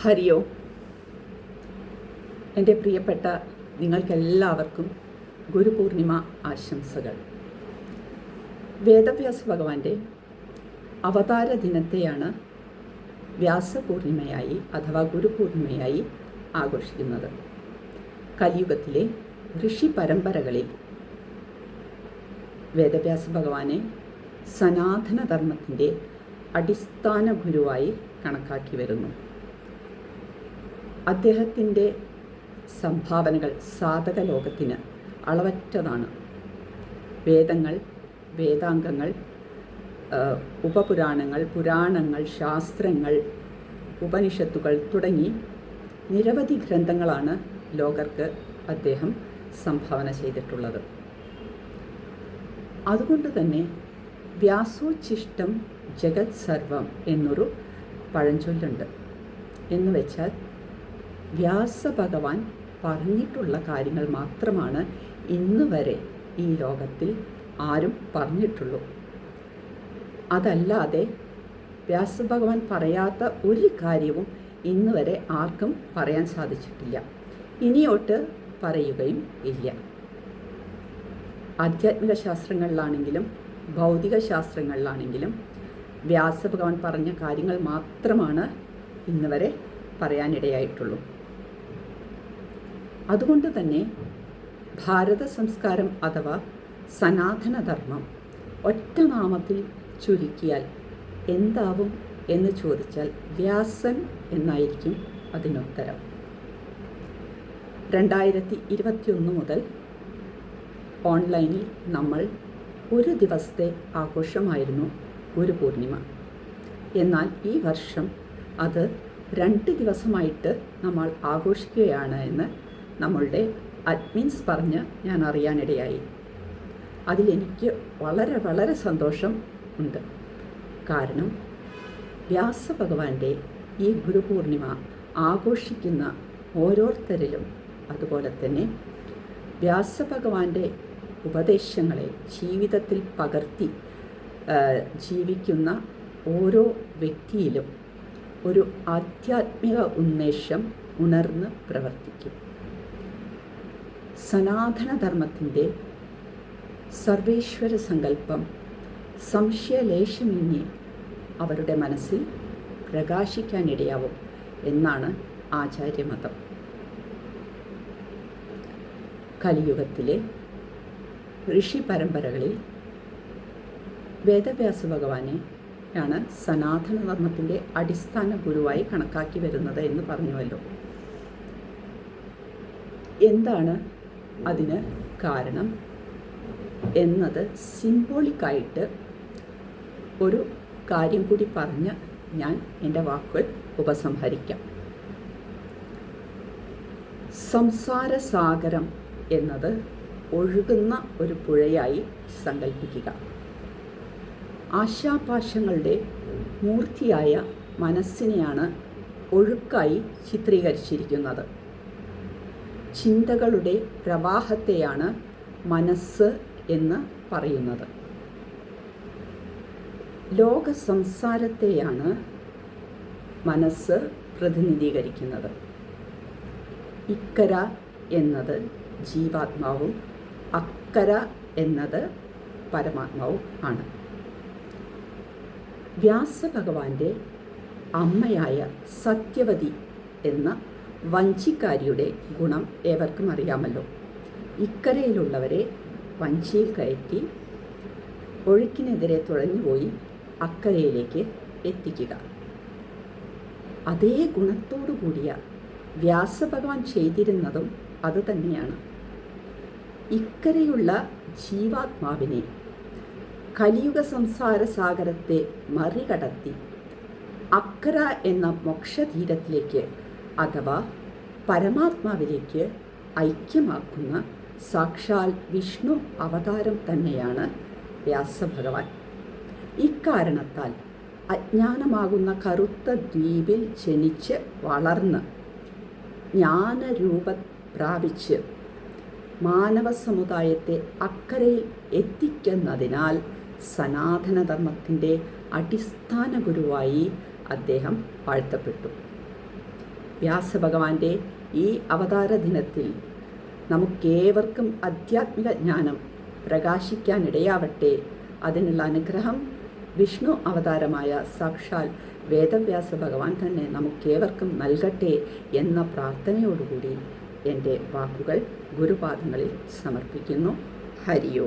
ഹരി ഓം. എൻ്റെ പ്രിയപ്പെട്ട നിങ്ങൾക്കെല്ലാവർക്കും ഗുരുപൂർണിമ ആശംസകൾ. വേദവ്യാസ ഭഗവാന്റെ അവതാര ദിനത്തെയാണ് വ്യാസപൂർണിമയായി അഥവാ ഗുരുപൂർണിമയായി ആഘോഷിക്കുന്നത്. കലിയുഗത്തിലെ ഋഷി പരമ്പരകളിൽ വേദവ്യാസ ഭഗവാനെ സനാതനധർമ്മത്തിൻ്റെ അടിസ്ഥാന ഗുരുവായി കണക്കാക്കി വരുന്നു. അദ്ദേഹത്തിൻ്റെ സംഭാവനകൾ സാധക ലോകത്തിന് അളവറ്റതാണ്. വേദങ്ങൾ, വേദാംഗങ്ങൾ, ഉപപുരാണങ്ങൾ, പുരാണങ്ങൾ, ശാസ്ത്രങ്ങൾ, ഉപനിഷത്തുകൾ തുടങ്ങി നിരവധി ഗ്രന്ഥങ്ങളാണ് ലോകർക്ക് അദ്ദേഹം സംഭാവന ചെയ്തിട്ടുള്ളത്. അതുകൊണ്ട് തന്നെ വ്യാസോച്ഛിഷ്ടം ജഗത് സർവം എന്നൊരു പഴഞ്ചൊല്ലുണ്ട്. എന്ന് വെച്ചാൽ വ്യാസഭഗവാൻ പറഞ്ഞിട്ടുള്ള കാര്യങ്ങൾ മാത്രമാണ് ഇന്ന് വരെ ഈ ലോകത്തിൽ ആരും പറഞ്ഞിട്ടുള്ളൂ. അതല്ലാതെ വ്യാസഭഗവാൻ പറയാത്ത ഒരു കാര്യവും ഇന്ന് വരെ ആർക്കും പറയാൻ സാധിച്ചിട്ടില്ല, ഇനിയോട്ട് പറയുകയും ഇല്ല. ആധ്യാത്മിക ശാസ്ത്രങ്ങളിലാണെങ്കിലും ഭൗതിക ശാസ്ത്രങ്ങളിലാണെങ്കിലും വ്യാസഭഗവാൻ പറഞ്ഞ കാര്യങ്ങൾ മാത്രമാണ് ഇന്ന് വരെ പറയാനിടയായിട്ടുള്ളൂ. അതുകൊണ്ട് തന്നെ ഭാരത സംസ്കാരം അഥവാ സനാതനധർമ്മം ഒറ്റ നാമത്തിൽ ചുരുക്കിയാൽ എന്താവും എന്ന് ചോദിച്ചാൽ വ്യാസൻ എന്നായിരിക്കും അതിനുത്തരം. 2021 മുതൽ ഓൺലൈനിൽ നമ്മൾ ഒരു ദിവസത്തെ ആഘോഷമായിരുന്നു ഗുരുപൂർണിമ. എന്നാൽ ഈ വർഷം അത് 2 ദിവസമായിട്ട് നമ്മൾ ആഘോഷിക്കുകയാണ് എന്ന് നമ്മളുടെ അഡ്മിൻസ് പറഞ്ഞ് ഞാൻ അറിയാനിടയായി. അതിലെനിക്ക് വളരെ വളരെ സന്തോഷം ഉണ്ട്. കാരണം വ്യാസഭഗവാന്റെ ഈ ഗുരുപൂർണിമ ആഘോഷിക്കുന്ന ഓരോരുത്തരിലും, അതുപോലെ തന്നെ വ്യാസഭഗവാന്റെ ഉപദേശങ്ങളെ ജീവിതത്തിൽ പകർത്തി ജീവിക്കുന്ന ഓരോ വ്യക്തിയിലും ഒരു ആധ്യാത്മിക ഉന്മേഷം ഉണർന്ന് പ്രവർത്തിക്കും. സനാതനധർമ്മത്തിൻ്റെ സർവേശ്വര സങ്കല്പം സംശയലേശമന്യേ അവരുടെ മനസ്സിൽ പ്രകാശിക്കാനിടയാവും എന്നാണ് ആചാര്യമതം. കലിയുഗത്തിലെ ഋഷി പരമ്പരകളിൽ വേദവ്യാസ ഭഗവാനെ ാണ് സനാതനധർമ്മത്തിൻ്റെ അടിസ്ഥാന ഗുരുവായി കണക്കാക്കി വരുന്നത് എന്ന് പറഞ്ഞുവല്ലോ. എന്താണ് അതിന് കാരണം എന്നത് സിംബോളിക്കായിട്ട് ഒരു കാര്യം കൂടി പറഞ്ഞ് ഞാൻ എൻ്റെ വാക്കുകൾ ഉപസംഹരിക്കാം. സംസാരസാഗരം എന്നത് ഒഴുകുന്ന ഒരു പുഴയായി സങ്കല്പിക്കുക. ആശാപാശങ്ങളുടെ മൂർത്തിയായ മനസ്സിനെയാണ് ഒഴുക്കായി ചിത്രീകരിച്ചിരിക്കുന്നത്. ചിന്തകളുടെ പ്രവാഹത്തെയാണ് മനസ്സ് എന്ന് പറയുന്നത്. ലോക സംസാരത്തെയാണ് മനസ്സ് പ്രതിനിധീകരിക്കുന്നത്. ഇക്കര എന്നത് ജീവാത്മാവും അക്കര എന്നത് പരമാത്മാവും ആണ്. വ്യാസഭഗവാന്റെ അമ്മയായ സത്യവതി എന്ന വഞ്ചിക്കാരിയുടെ ഗുണം ഏവർക്കും അറിയാമല്ലോ. ഇക്കരയിലുള്ളവരെ വഞ്ചിയിൽ കയറ്റി ഒഴുക്കിനെതിരെ തുഴഞ്ഞുപോയി അക്കരയിലേക്ക് എത്തിക്കുക. അതേ ഗുണത്തോടു കൂടിയ വ്യാസഭഗവാൻ ചെയ്തിരുന്നതും അതുതന്നെയാണ്. ഇക്കരയുള്ള ജീവാത്മാവിനെ കലിയുഗ സംസാര സാഗരത്തെ മറികടത്തി അക്കര എന്ന മോക്ഷതീരത്തിലേക്ക് അഥവാ പരമാത്മാവിലേക്ക് ഐക്യമാക്കുന്ന സാക്ഷാൽ വിഷ്ണു അവതാരം തന്നെയാണ് വ്യാസഭഗവാൻ. ഇക്കാരണത്താൽ അജ്ഞാനമാകുന്ന കറുത്ത ദ്വീപിൽ ജനിച്ച് വളർന്ന് ജ്ഞാനരൂപം പ്രാപിച്ച് മാനവ സമുദായത്തെ അക്കരയിൽ എത്തിക്കുന്നതിനാൽ സനാതനധർമ്മത്തിൻ്റെ അടിസ്ഥാന ഗുരുവായി അദ്ദേഹം വാഴ്ത്തപ്പെട്ടു. വ്യാസഭഗവാന്റെ ഈ അവതാര ദിനത്തിൽ നമുക്കേവർക്കും ആധ്യാത്മിക ജ്ഞാനം പ്രകാശിക്കാനിടയാവട്ടെ. അതിനുള്ള അനുഗ്രഹം വിഷ്ണു അവതാരമായ സാക്ഷാൽ വേദവ്യാസ ഭഗവാൻ തന്നെ നമുക്കേവർക്കും നൽകട്ടെ എന്ന പ്രാർത്ഥനയോടുകൂടി എൻ്റെ വാക്കുകൾ ഗുരുപാദങ്ങളിൽ സമർപ്പിക്കുന്നു. ഹരിയോ.